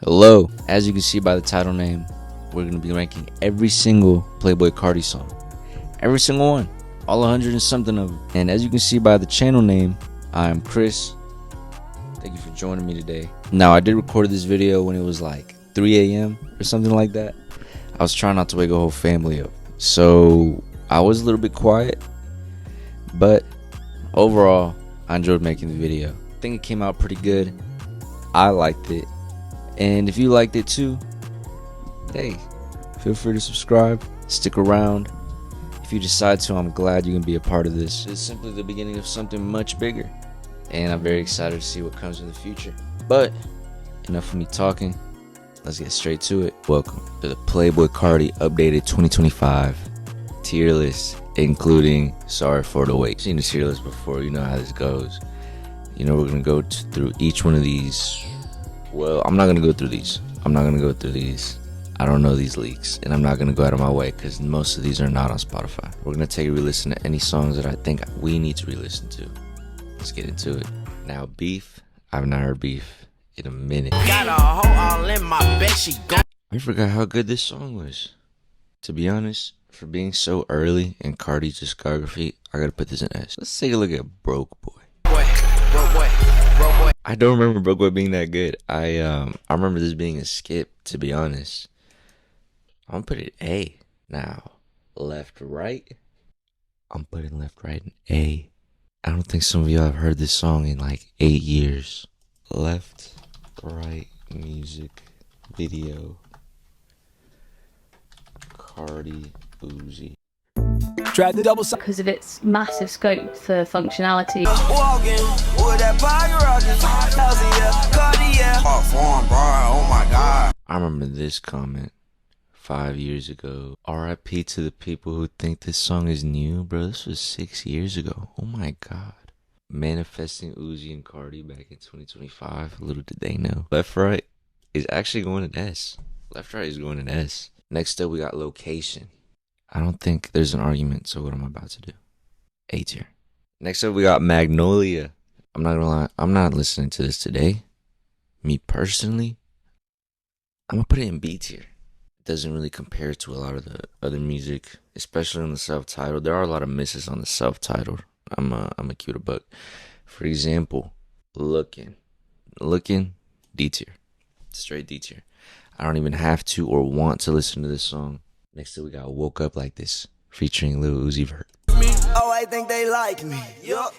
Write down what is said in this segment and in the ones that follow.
Hello, as you can see by the title name, we're going to be ranking every single Playboi Carti song. Every single one. All 100 and something of them. And as you can see by the channel name, I'm Chris. Thank you for joining me today. Now, I did record this video when it was like 3 a.m. or something like that. I was trying not to wake a whole family up. So, I was a little bit quiet. But overall, I enjoyed making the video. I think it came out pretty good. I liked it. And if you liked it too, hey, feel free to subscribe, stick around. If you decide to, I'm glad you can be a part of this. It's simply the beginning of something much bigger, and I'm very excited to see what comes in the future. But enough of me talking, let's get straight to it. Welcome to the Playboi Carti updated 2025 tier list, including Sorry for the Wait. You've seen the tier list before, you know how this goes. You know, we're gonna go through each one of these. Well, I'm not going to go through these. I don't know these leaks, and I'm not going to go out of my way because most of these are not on Spotify. We're going to take a re-listen to any songs that I think we need to re-listen to. Let's get into it. Now, Beef. I've not heard Beef in a minute. Got a hoe all in my bed, she go. I forgot how good this song was. To be honest, for being so early in Carti's discography, I got to put this in S. Let's take a look at Broke Boy. I don't remember Broke Boy being that good. I remember this being a skip, to be honest. I'm gonna put it A. Now, Left Right. I'm putting Left Right in A. I don't think some of y'all have heard this song in like 8 years. Left Right music video. Carti Uzi. Tried the double because of its massive scope for functionality. Oh my God. I remember this comment 5 years ago. RIP to the people who think this song is new. Bro, this was 6 years ago. Oh my God. Manifesting Uzi and Carti back in 2025. Little did they know. Left Right is actually going to S. Left Right is going to S. Next up, we got Location. I don't think there's an argument, so what am I about to do? A tier. Next up, we got Magnolia. I'm not gonna lie, I'm not listening to this today. Me personally, I'm gonna put it in B tier. It doesn't really compare to a lot of the other music, especially on the self-titled. There are a lot of misses on the self-titled. I'm a cute buck. For example, Looking, D tier. Straight D tier. I don't even have to or want to listen to this song. Next up, we got Woke Up Like This, featuring Lil Uzi Vert. Oh, I think they like me.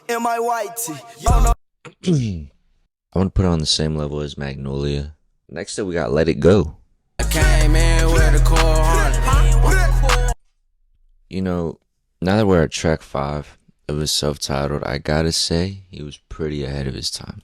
In my white tee. Oh, no. I want to put it on the same level as Magnolia. Next up, we got Let It Go. I came in with a core. You know, now that we're at track 5 of his self-titled, I gotta say, he was pretty ahead of his time.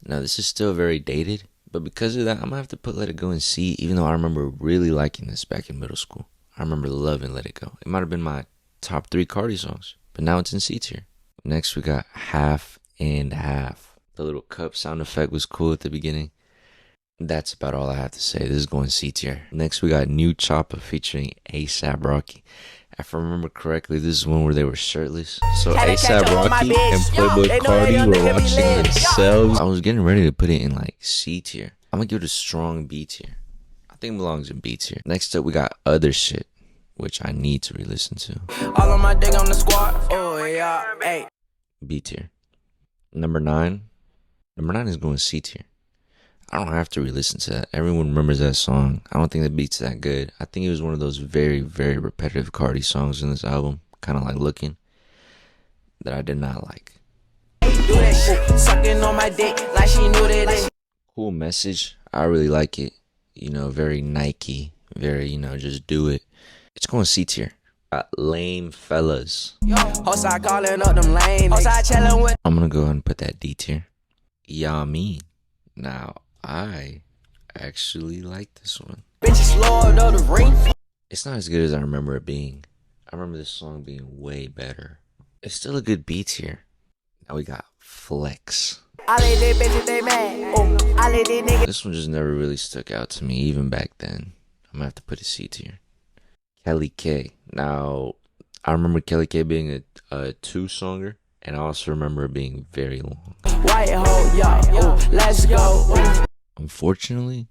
Now, this is still very dated, but because of that, I'm gonna have to put Let It Go in C, even though I remember really liking this back in middle school. I remember loving Let It Go. It might have been my top 3 Carti songs, but now it's in C tier. Next, we got Half and Half. The little cup sound effect was cool at the beginning. That's about all I have to say. This is going C tier. Next, we got New Choppa featuring A$AP Rocky. If I remember correctly, this is one where they were shirtless. So A$AP Rocky and Playboi Carti were watching themselves. I was getting ready to put it in like C tier. I'm gonna give it a strong B tier. I think it belongs in B tier. Next up, we got Other Shit, which I need to re-listen to. All of my dick on the squad. Oh yeah, hey. B tier. Number 9 is going C tier. I don't have to re-listen to that. Everyone remembers that song. I don't think the beat's that good. I think it was one of those very, very repetitive Carti songs in this album, kind of like Looking, that I did not like. Sucking on my dick like she knew that. Cool message. I really like it. You know, very Nike, very, you know, just do it. It's going C tier. Got Lame Fellas. I'm gonna go ahead and put that D tier. Yeah, me. Now, I actually like this one. It's not as good as I remember it being. I remember this song being way better. It's still a good B tier. Now we got Flex. This one just never really stuck out to me, even back then. I'm gonna have to put a C tier. Kelly K. Now, I remember Kelly K being a 2-songer, and I also remember it being very long. Unfortunately,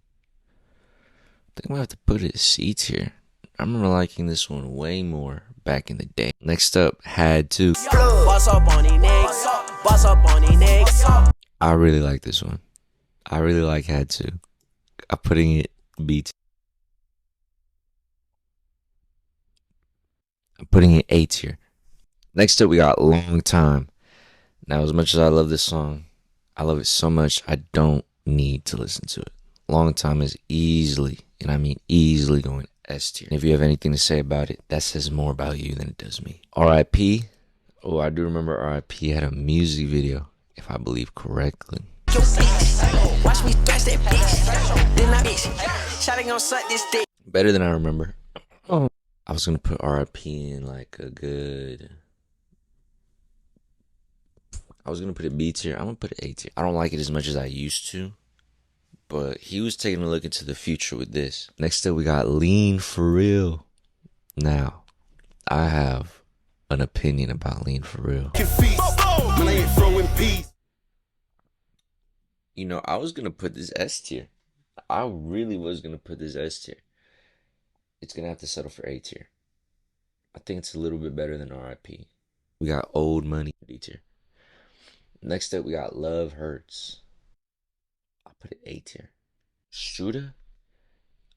think I'm gonna have to put it C tier. I remember liking this one way more back in the day. Next up, Had To. Boss up on these niggas. Boss up on these niggas. I really like this one. I really like Had To. I'm putting it B tier. I'm putting it A tier. Next up, we got Long Time. Now, as much as I love this song, I love it so much, I don't need to listen to it. Long Time is easily, and I mean easily, going S tier. If you have anything to say about it, that says more about you than it does me. R.I.P. Oh, I do remember R.I.P. had a music video, if I believe correctly. Watch me thrash that bitch. Then I bitch. Shawty gon' suck this dick. Better than I remember. Oh, I was gonna put R.I.P. in like a good. I was gonna put it B tier. I'm gonna put it A tier. I don't like it as much as I used to, but he was taking a look into the future with this. Next up, we got Lean For Real. Now, I have an opinion about Lean For Real. You know, I was gonna put this S tier. I really was gonna put this S tier. It's gonna have to settle for A tier. I think it's a little bit better than R.I.P. We got Old Money, D tier. Next up, we got Love Hurts. I'll put it A tier. Shooter?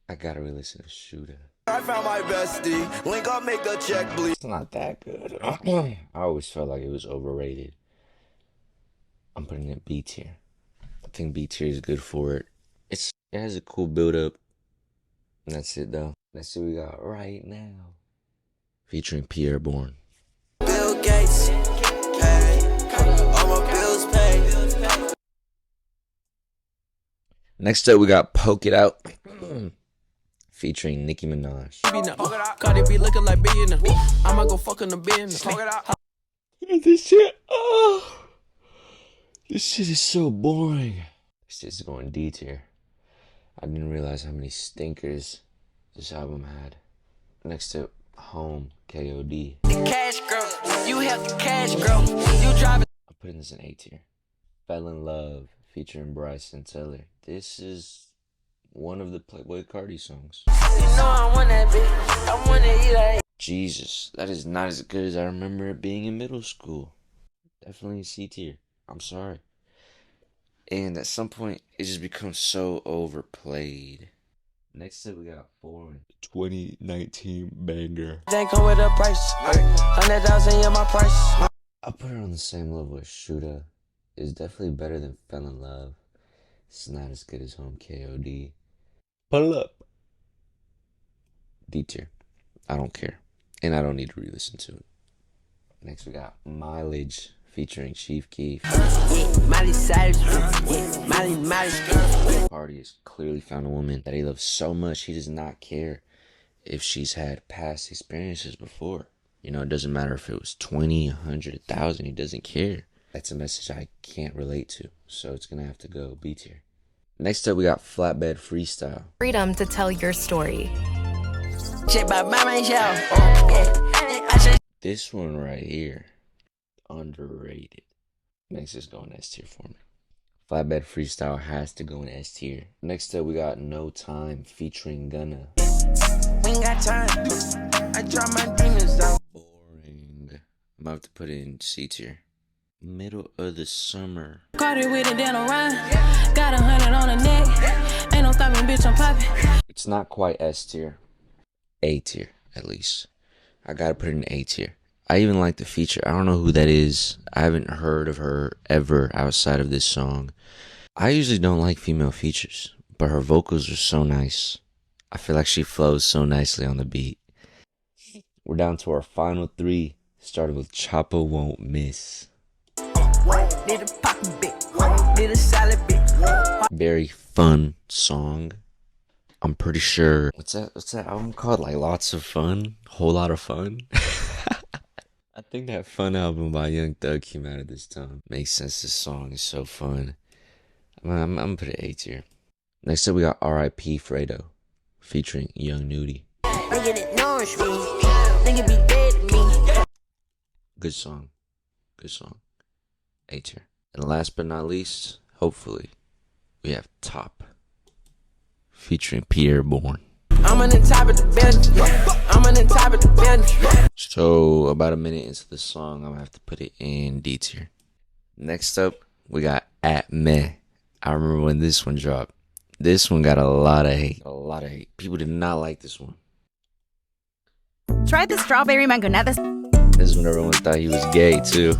I gotta re-listen to Shooter. I found my bestie. Link up, make a check, bleed. It's not that good. I always felt like it was overrated. I'm putting it B tier. I think B tier is good for it. It has a cool build up. And that's it though. Next what we got Right Now. Featuring Pierre Bourne. Bill Gates. All my bills paid. Next up we got Poke It Out. Featuring Nicki Minaj. Carti be looking like billionaire. I'ma go fuck in the business. This shit. Oh. This shit is so boring. This shit's going D tier. I didn't realize how many stinkers this album had. Next up, Home, K.O.D. The cash girl. You help the cash girl. You drive it. I'm putting this in A tier. Fell in Love, featuring Bryson Tiller. This is one of the Playboi Carti songs. You know I want that bitch. I want to eat like. Jesus, that is not as good as I remember it being in middle school. Definitely C tier. I'm sorry. And at some point, it just becomes so overplayed. Next up, we got Foreign. 2019 banger. They come with a price. 100,000 in my price. I'll put her on the same level as Shooter. It's definitely better than Fell in Love. It's not as good as Home, K.O.D. Pull up. D tier. I don't care. And I don't need to re-listen to it. Next we got Mileage featuring Chief Keef. Miley Cyrus. Carti has clearly found a woman that he loves so much he does not care if she's had past experiences before. You know, it doesn't matter if it was 20, 100, 1,000. He doesn't care. That's a message I can't relate to. So it's going to have to go B tier. Next up, we got Flatbed Freestyle. Freedom to tell your story. This one right here, underrated. Makes this go in S tier for me. Flatbed Freestyle has to go in S tier. Next up, we got No Time featuring Gunna. We ain't got time. I drop my demons down. Boring. I'm about to put it in C tier. Middle of the Summer. Carti with it down on run. Got 100 on the neck. Ain't no stopping, bitch, I'm popping. It's not quite S tier. A tier, at least. I gotta put it in A tier. I even like the feature. I don't know who that is. I haven't heard of her ever outside of this song. I usually don't like female features, but her vocals are so nice. I feel like she flows so nicely on the beat. We're down to our final three, starting with Choppa Won't Miss. Need a pocket bit. Need a salad bit. Very fun song. I'm pretty sure. What's that album called? Like Lots of Fun? Whole Lot of Fun? I think that Fun album by Young Thug came out at this time. Makes sense. This song is so fun. I'm gonna put it A tier. Next up, we got R.I.P. Fredo featuring Young Nudie. Good song. Good song. A tier. And last but not least, hopefully, we have Top featuring Pierre Bourne. I'm on the top of the bend. I'm on the top of the bend. So about a minute into the song, I'm gonna have to put it in D tier. Next up, we got At Meh. I remember when this one dropped. This one got a lot of hate. A lot of hate. People did not like this one. Try the strawberry mango. Now this. This is when everyone thought he was gay too.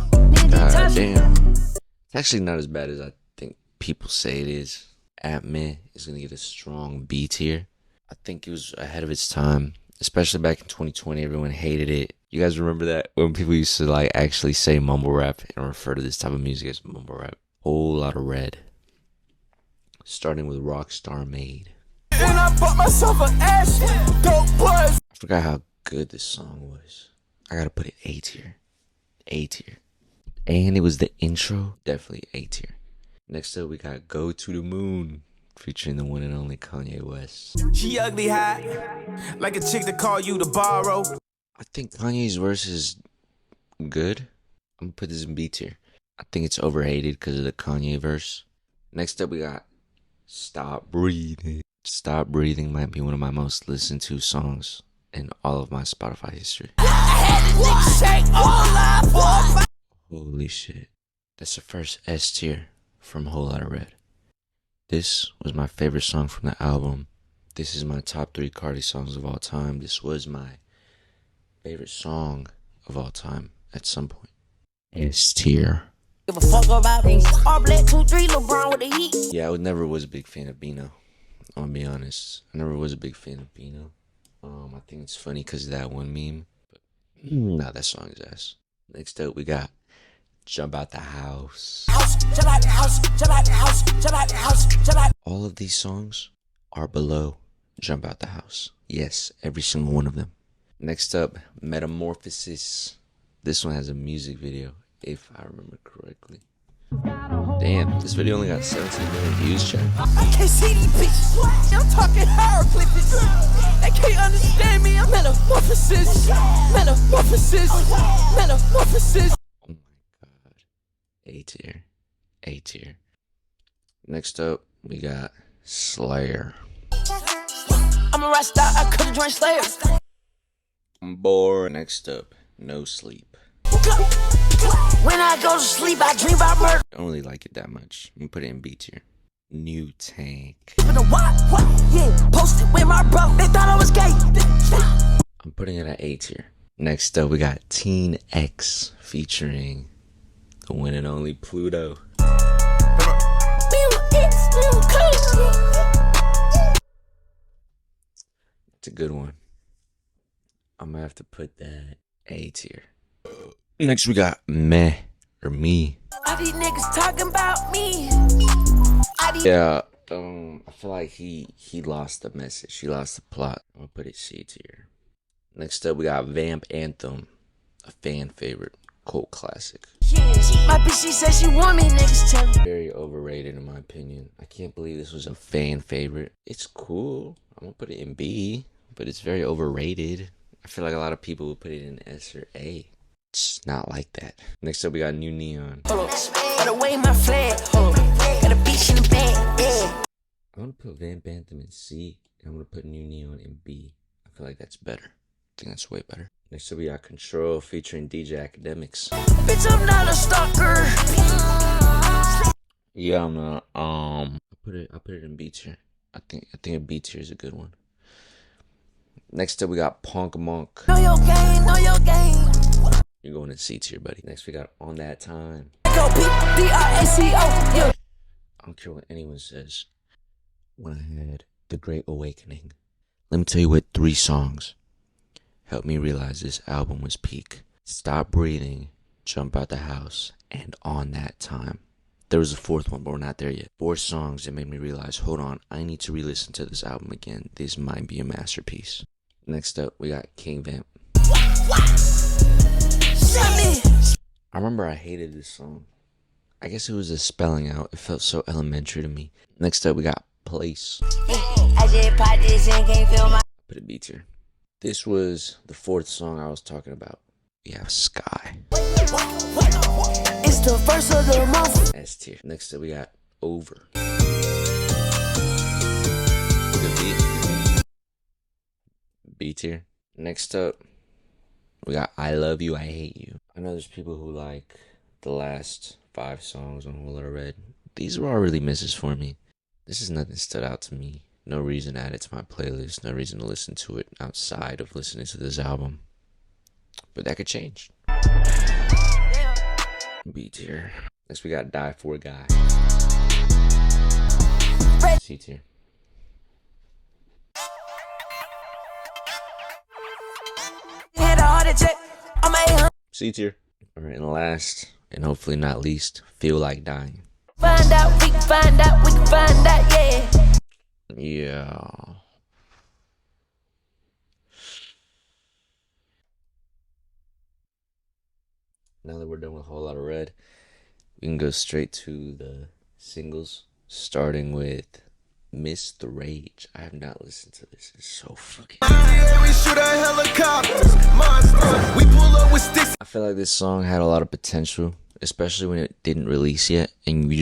God damn. It's actually not as bad as I think people say it is. At Meh is gonna get a strong B tier. I think it was ahead of its time, especially back in 2020. Everyone hated it. You guys remember that when people used to like actually say mumble rap and refer to this type of music as mumble rap? Whole lot of red. Starting with Rockstar Made. And I bought myself an ass. Dope boys. I forgot how good this song was. I gotta put it A tier. A tier. And it was the intro. Definitely A tier. Next up, we got Go to the Moon, featuring the one and only Kanye West. She ugly hot, like a chick that call you to borrow. I think Kanye's verse is good. I'm gonna put this in B tier. I think it's overhated because of the Kanye verse. Next up, we got Stop Breathing. Stop Breathing might be one of my most listened to songs in all of my Spotify history. Holy shit. That's the first S tier from Whole Lotta Red. This was my favorite song from the album. This is my top 3 Carti songs of all time. This was my favorite song of all time at some point. S tier. Give a fuck about things. All black 2-3 LeBron with the heat. Yeah, I never was a big fan of Bino. I'm gonna be honest. I never was a big fan of Bino. I think it's funny because of that one meme. But nah, that song is ass. Next up, we got Jump Out the House. All of these songs are below Jump Out the House. Yes, every single one of them. Next up, Metamorphosis. This one has a music video, if I remember correctly. Damn, this video only got 17 million views, chat. I can't see these bitches. I'm talking hieroglyphics. They can't understand me. I'm metamorphosis. Metamorphosis. Metamorphosis. Oh my god. A tier. A tier. Next up, we got Slayer. I'm a rock star. I could've joined Slayer. I'm bored. Next up, No Sleep. When I go to sleep, I dream about murder. Don't really like it that much. I'm gonna put it in B tier. New Tank. Yeah, posted with my bro. They thought I was gay. I'm putting it at A tier. Next up, we got Teen X featuring the one and only Pluto. It's a good one. I'm gonna have to put that A tier. Next, we got Meh or Me. All these niggas talking about me. Yeah, I feel like he lost the message. He lost the plot. I'm gonna put it C tier. Next up, we got Vamp Anthem, a fan favorite, cult classic. My bitch, she said she want me, niggas tell me. Very overrated in my opinion. I can't believe this was a fan favorite. It's cool. I'm gonna put it in B, but it's very overrated. I feel like a lot of people would put it in S or A. It's not like that. Next up, we got New Neon. Gotta wave my flag. Got a beach in the bag. Yeah. I'm gonna put Vamp Anthem in C, and I'm gonna put New Neon in B. I feel like that's better. I think that's way better. Next up, we got Control featuring DJ Academics. Bitch, I'm not a stalker. Yeah, I'm not. I put it in B tier. I think a B tier is a good one. Next up, we got Punk Monk. Know your game, know your game. You're going in C tier, buddy. Next, we got On That Time. Go P-D-R-A-C-O. Yeah. I don't care what anyone says. When I had The Great Awakening, let me tell you what 3 songs helped me realize this album was peak. Stop Breathing, Jump Out the House, and On That Time. There was a 4th one, but we're not there yet. 4 songs that made me realize, hold on, I need to re-listen to this album again. This might be a masterpiece. Next up, we got King Vamp. I remember I hated this song. I guess it was a spelling out. It felt so elementary to me. Next up, we got Place. I just pop this and can't feel my. Put a B tier. This was the 4th song I was talking about. We have Sky. It's the first of the month. S tier. Next up, we got Over. Good beat. tier. Next up, we got I Love You, I Hate You. I know there's people who like the last 5 songs on Whole Lotta Red. These were all really misses for me. This is nothing stood out to me. No reason to add it to my playlist. No reason to listen to it outside of listening to this album. But that could change. B tier. Next we got Die For a Guy. C tier. C tier. Alright, and last, and hopefully not least, Feel Like Dying. Find out, we can find out, we can find out, yeah. Yeah. Now that we're done with a Whole Lotta Red, we can go straight to the singles, starting with Miss the Rage. I have not listened to this. It's so fucking. I feel like this song had a lot of potential, especially when it didn't release yet, and we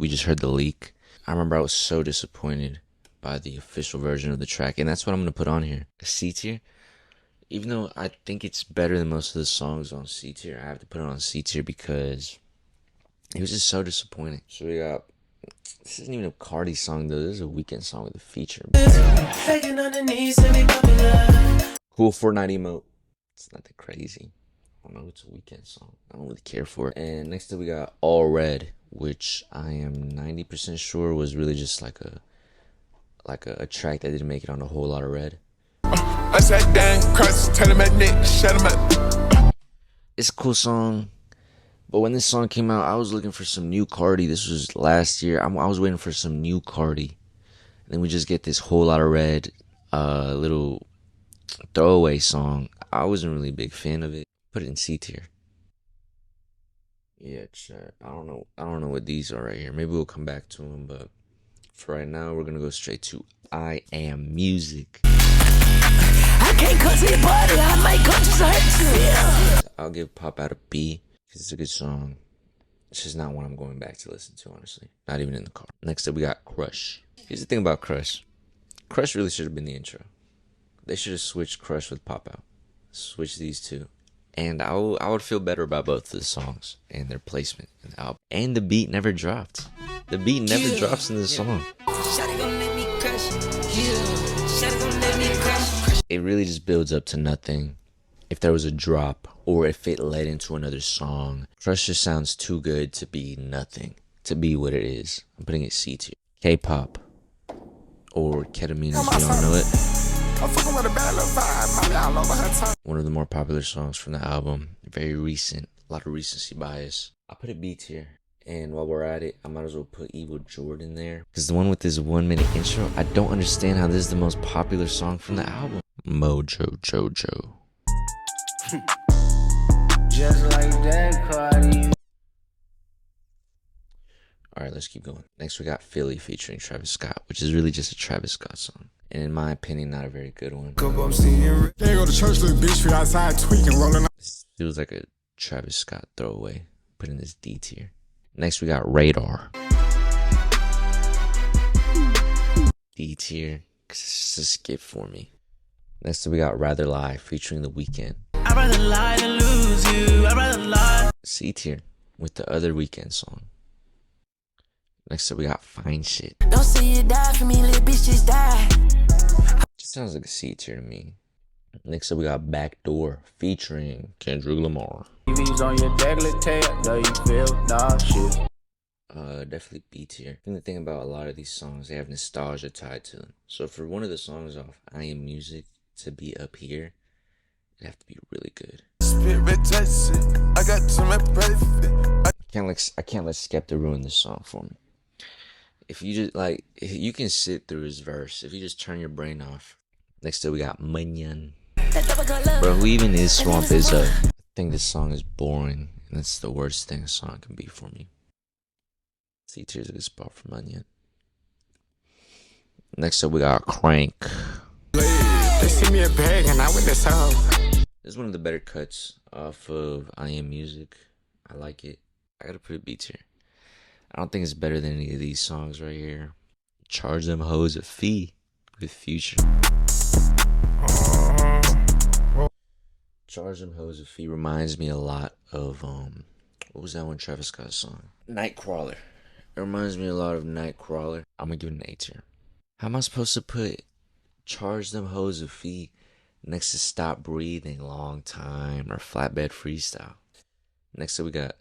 just heard the leak. I remember I was so disappointed by the official version of the track, and that's what I'm gonna put on here. A C tier. Even though I think it's better than most of the songs on C tier, I have to put it on C tier because it was just so disappointing. So we got, this isn't even a Carti song though, this is a Weeknd song with a feature. Cool Fortnite emote. It's not that crazy. I don't know, it's a Weeknd song. I don't really care for it. And next up we got All Red, which I am 90% sure was really just like a track that didn't make it on A Whole Lotta Red. I said, dang, Christ, tell him at Nick, shut him up. It's a cool song, but when this song came out, I was looking for some new Carti. This was last year. I was waiting for some new Carti. And then we just get this Whole Lotta Red little throwaway song. I wasn't really a big fan of it. Put it in C tier. Yeah, chat. I don't know what these are right here. Maybe we'll come back to them, but for right now, we're gonna go straight to I Am Music. I can't come to your party, I might come just hurt you. I'll give Pop Out a B because it's a good song. It's just not one I'm going back to listen to, honestly. Not even in the car. Next up, we got Crush. Here's the thing about Crush. Crush really should have been the intro. They should have switched Crush with Pop Out. Switch these two. And I would feel better about both of the songs and their placement in the album. And the beat never dropped. The beat never drops in the song. It really just builds up to nothing. If there was a drop or if it led into another song, Crush just sounds too good to be nothing, to be what it is. I'm putting it C tier. K-pop or ketamine if you don't know it. One of the more popular songs from the album. Very recent, a lot of recency bias. I put it B tier. And while we're at it, I might as well put Evil Jordan there. Because the one with this 1 minute intro, I don't understand how this is the most popular song from the album. Mojo Jojo. Just like that, Carti. Alright, let's keep going. Next we got Philly featuring Travis Scott, which is really just a Travis Scott song. And in my opinion, not a very good one. They go to church, little bitch, we outside tweaking, rolling up. This feels like a Travis Scott throwaway. Put in this D tier. Next we got Radar. D tier, because it's just a skip for me. Next we got Rather Lie featuring The Weeknd. I'd rather lie than lose you. I'd rather lie. C tier with the other Weeknd song. Next up we got Fine Shit. Don't say you die for me, little bitch, just die. Just sounds like a C tier to me. Next up we got Backdoor featuring Kendrick Lamar. TV's on your daily tail, know you feel nauseous. Definitely B tier. I think the thing about a lot of these songs, they have nostalgia tied to them. So for one of the songs off I Am Music to be up here, it'd have to be really good. I can't let Skepta ruin this song for me. If you just if you can sit through his verse, if you just turn your brain off. Next up we got Manyan. Bro, who even is Swamp is up? I think this song is boring, and that's the worst thing a song can be for me. C tier's a good spot for Manyan. Next up we got Crank. They see me a bag and I with this hoe. This is one of the better cuts off of I Am Music. I like it. I gotta put it B tier. I don't think it's better than any of these songs right here. Charge Them Hoes a Fee with Future. Charge Them Hoes with Feet reminds me a lot of what was that one Travis Scott song? Nightcrawler. It reminds me a lot of Nightcrawler. I'm gonna give it an A tier. How am I supposed to put Charge Them Hoes with Feet next to Stop Breathing, Long Time, or Flatbed Freestyle? Next up we got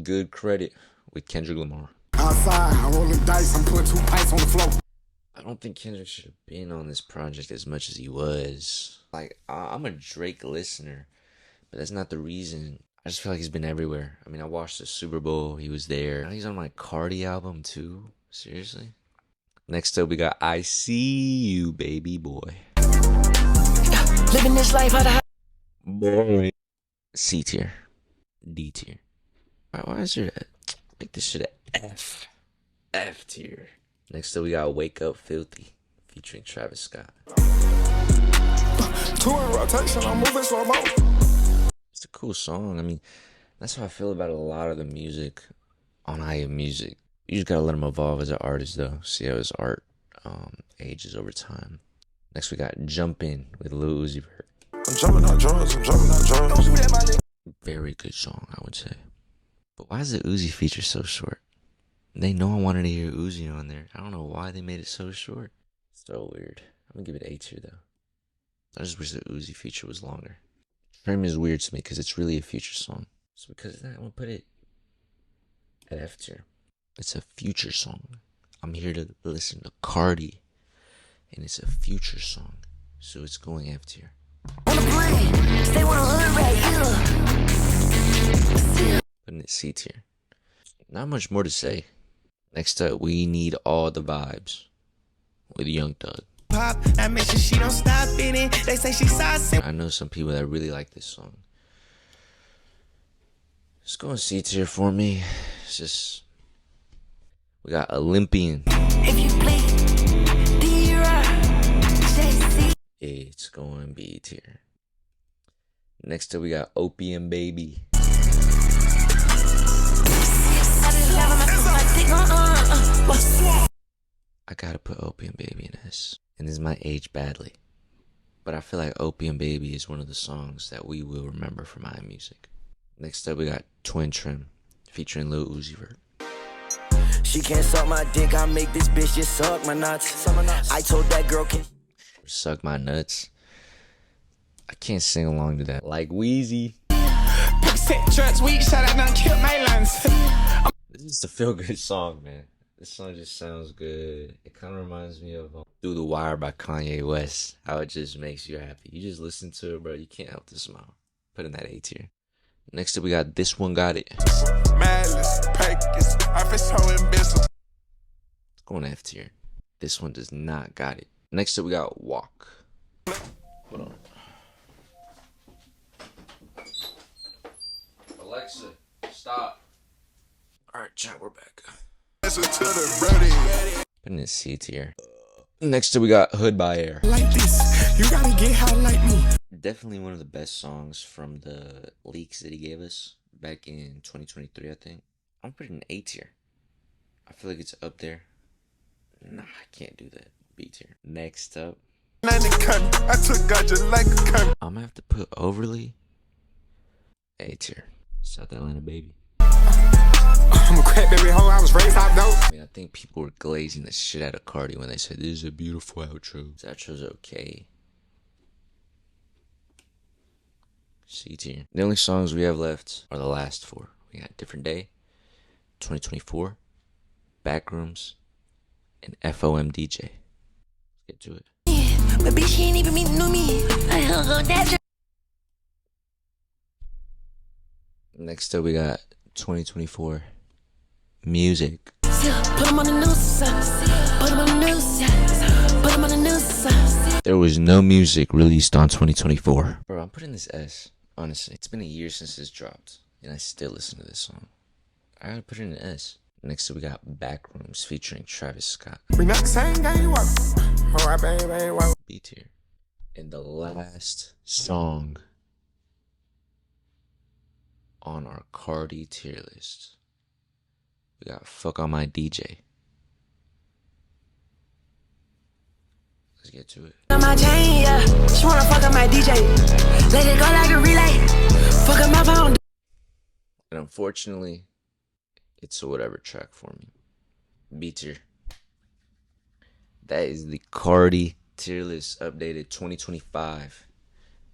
Good Credit with Kendrick Lamar. Outside, I'm rolling dice, I'm putting 2 pints on the floor. I don't think Kendrick should have been on this project as much as he was. Like, I'm a Drake listener, but that's not the reason. I just feel like he's been everywhere. I mean, I watched the Super Bowl. He was there. Now he's on my Carti album, too. Seriously? Next up, we got I See You, Baby Boy. Living this life how the Boy. C tier. D tier. Why is there that? Make this shit a F. F tier. Next up, we got Wake Up Filthy, featuring Travis Scott. 2 in rotation, I'm moving slow mo. It's a cool song. I mean, that's how I feel about a lot of the music on IM Music. You just gotta let him evolve as an artist, though. See how his art ages over time. Next, we got Jump In with Lil Uzi Vert. I'm jumping out drugs, Very good song, I would say. But why is the Uzi feature so short? They know I wanted to hear Uzi on there. I don't know why they made it so short. So weird. I'm gonna give it A tier, though. I just wish the Uzi feature was longer. Frame is weird to me because it's really a Future song. So because of that, I'm gonna put it at F tier. It's a Future song. I'm here to listen to Carti, and it's a Future song, so it's going F tier. Putting it C tier. Not much more to say. Next up, we need All the Vibes with Young Thug. I make sure she don't stop in it. They say she saucy. I know some people that really like this song. It's going C tier for me. It's just, we got Olympian. If you bleed, It's going B tier. Next up, we got Opium Baby. I gotta put Opium Baby in this. And this might age badly. But I feel like Opium Baby is one of the songs that we will remember from my music. Next up, we got Twin Trim featuring Lil Uzi Vert. she can't suck my dick, I make this bitch just suck my nuts. I told that girl can Suck My Nuts. I can't sing along to that. Like Wheezy. This is the feel good song, man. This song just sounds good. It kind of reminds me of Through the Wire by Kanye West. How it just makes you happy. You just listen to it, bro. You can't help to smile. Put in that A tier. Next up, we got This One Got It. Madness, Pecos, I feel so invisible. It's going F tier. This one does not got it. Next up, we got Walk. Hold on. Alexa, stop. Alright, chat, we're back. Listen to the ready. Putting in C tier. Next up, we got Hood by Air. Like this, you gotta get high like me. Definitely one of the best songs from the leaks that he gave us back in 2023, I think. I'm putting an A tier. I feel like it's up there. Nah, I can't do that. B tier. Next up, I took gotcha like a cunt. I'm gonna have to put Overly A tier. South Atlanta Baby. I'm a crap baby hoe, I was raised out dope. I mean, I think people were glazing the shit out of Carti when they said this is a beautiful outro. This outro's okay. C tier. The only songs we have left are the last four. We got Different Day, 2024, Backrooms, and FOM DJ. Let's get to it. but bitch, she ain't even know me. I hung on that. Next up, we got 2024, Music. Put him on the news. Put him on the news. Put him on the news. There was no music released on 2024. Bro, I'm putting this S. Honestly, it's been a year since this dropped, and I still listen to this song. I gotta put it in an S. Next up, we got Backrooms featuring Travis Scott. We not the same game, what? Alright, baby, what? B tier. And the last song on our Carti tier list, we got Fuck On My DJ. let's get to it. On my chain, yeah. She wanna fuck up my DJ. Let it go like a relay. Fuck up my phone. And unfortunately, it's a whatever track for me. B tier. That is the Carti tier list updated 2025,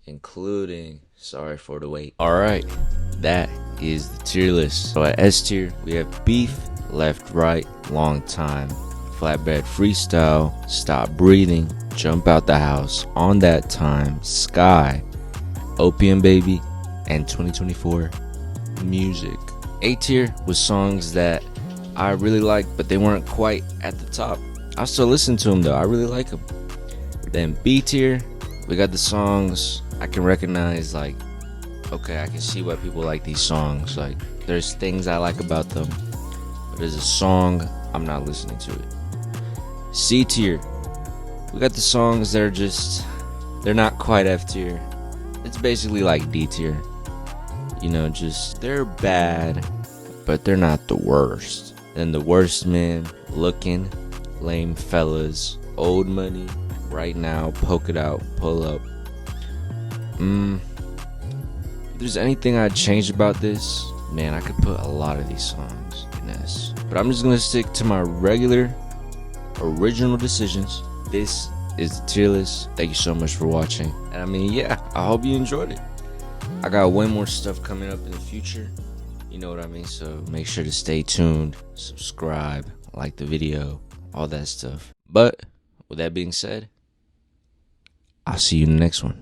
including Sorry for the Wait. Alright, that is the tier list. So at S tier, we have Beef, Left, Right, Long Time, Flatbed Freestyle, Stop Breathing, Jump Out the House, On That Time, Sky, Opium Baby, and 2024 Music. A tier was songs that I really liked, but they weren't quite at the top. I still listen to them though, I really like them. Then B tier, we got the songs I can recognize, like, okay, I can see why people like these songs. Like, there's things I like about them, but there's a song, I'm not listening to it. C tier, we got the songs that are just, they're not quite F tier. It's basically like D tier. You know, just, they're bad, but they're not the worst. Then the worst, man, Looking, Lame Fellas, Old Money, Right Now, Poke It Out, Pull Up. If there's anything I'd change about this, man, I could put a lot of these songs in S. But I'm just gonna stick to my regular, original decisions. This is the tier list. Thank you so much for watching. And I mean, yeah, I hope you enjoyed it. I got way more stuff coming up in the future. You know what I mean? So make sure to stay tuned, subscribe, like the video, all that stuff. But with that being said, I'll see you in the next one.